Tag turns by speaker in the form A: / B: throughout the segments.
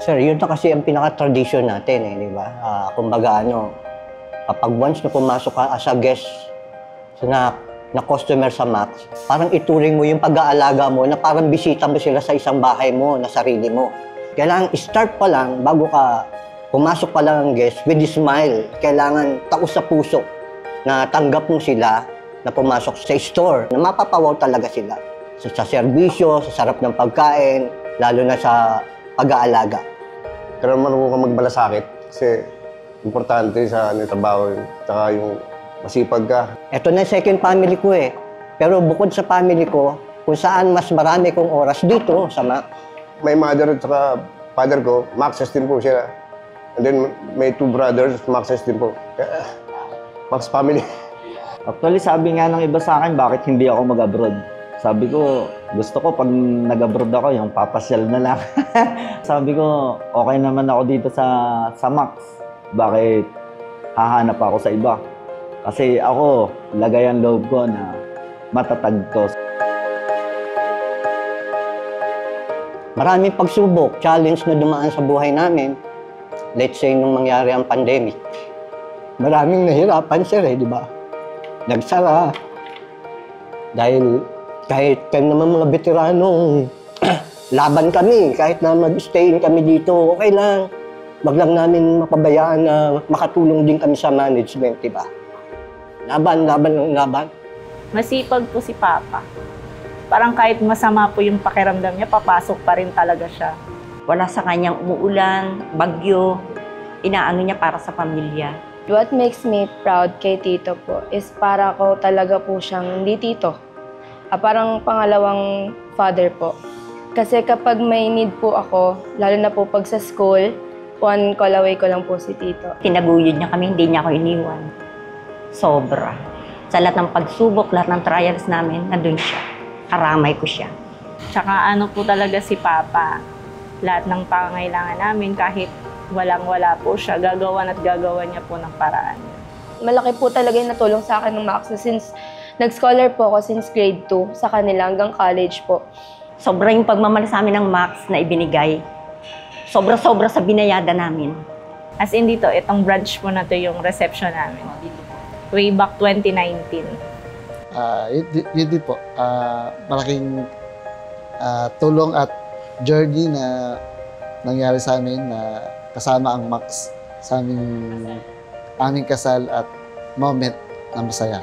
A: Sir, yun na kasi ang pinaka-tradition natin eh, di ba? Kumbaga kapag once na pumasok ka as a guest na customer sa Max, parang ituring mo yung pag-aalaga mo na parang bisita mo sila sa isang bahay mo na sarili mo. Kailangan start pa lang, bago ka pumasok pa lang ang guest, with a smile. Kailangan taos sa puso na tanggap mo sila na pumasok sa store, na mapapawaw talaga sila. Sa serbisyo, sa sarap ng pagkain, lalo na sa pag-aalaga.
B: Pero marunong ka magmalasakit kasi importante sa trabaho yun. Tsaka yung masipag ka.
A: Ito na yung second family ko eh. Pero bukod sa family ko, kung saan mas marami kong oras dito sa Max.
B: May mother at saka father ko, Maxes din po siya. And then may 2 brothers, Maxes din po. Kaya, Max family.
C: Actually, sabi nga ng iba sa akin, bakit hindi ako mag-abroad? Sabi ko, gusto ko pag nag-abroad ako, yung papasyal na lang. Sabi ko, okay naman ako dito sa Max. Bakit hahanap ako sa iba? Kasi ako, lagay ang loob ko na matatag to.
A: Maraming pagsubok, challenge na dumaan sa buhay namin. Let's say, nung mangyari ang pandemic. Maraming nahirapan, sir, di ba? Nagsara. Dahil kahit kami naman mga veterano, laban kami. Kahit na mag-stayin kami dito, okay lang. Wag lang namin mapabayaan na makatulong din kami sa management, di ba? Laban.
D: Masipag po si Papa. Parang kahit masama po yung pakiramdam niya, papasok pa rin talaga siya.
E: Wala sa kanyang umuulan, bagyo, inaano niya para sa pamilya.
F: What makes me proud kay Tito po is para ko talaga po siyang hindi tito. Parang pangalawang father po. Kasi kapag may need po ako, lalo na po pag sa school, one call away ko lang po si Tito.
E: Tinaguyod niya kami, hindi niya ako iniwan. Sobra. Sa lahat ng pagsubok, lahat ng trials namin, nandun siya. Karamay ko siya.
D: Tsaka ano po talaga si Papa, lahat ng pangangailangan namin, kahit walang-wala po siya, gagawan niya po ng paraan.
F: Malaki po talaga yung natulong sa akin ng Max since nag-scholar po ako since grade 2 sa kanila hanggang college po.
E: Sobra yung pagmamahal sa amin ng Max na ibinigay. Sobra-sobra sa binayada namin.
D: As in dito, itong branch po na to yung reception namin. Way back 2019.
G: Yun din po. Malaking tulong at journey na nangyari sa amin na kasama ang Max sa aming kasal at moment na masaya.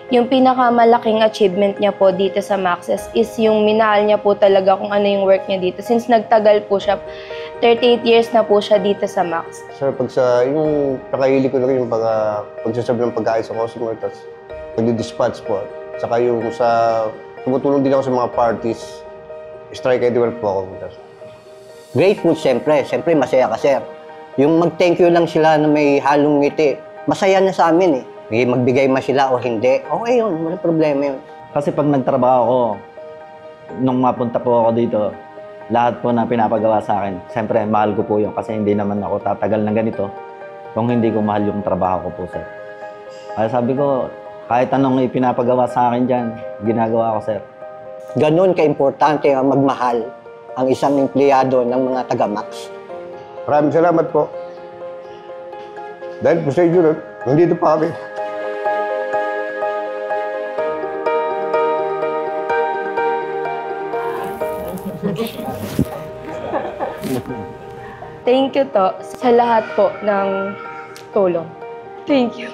F: Yung pinakamalaking achievement niya po dito sa Max's is yung minahal niya po talaga kung ano yung work niya dito. Since nagtagal po siya, 38 years na po siya dito sa Max.
B: Sir, yung pakahilig ko na rin yung pagsasabi ng pagkain sa customer, tapos pag-dispatch po. Saka yung tumutulong din ako sa mga parties, strike anywhere po ako.
A: Grateful, siyempre. Siyempre, masaya ka, sir. Yung mag-thank you lang sila na may halong ngiti, masaya na sa amin eh. Magbigay man sila o hindi, okay yun, walang problema yun.
C: Kasi pag nagtrabaho ako, nung mapunta po ako dito, lahat po na pinapagawa sa akin, siyempre mahal ko po yun kasi hindi naman ako tatagal ng ganito kung hindi ko mahal yung trabaho ko po, sir. Kaya sabi ko, kahit anong ipinapagawa sa akin dyan, ginagawa ko, sir.
A: Ganon ka-importante ang magmahal ang isang empleyado ng mga taga-Max.
B: Maraming salamat po. Dahil po sa inyo, nandito pa kami.
F: Thank you to sa lahat po ng tulong. Thank you.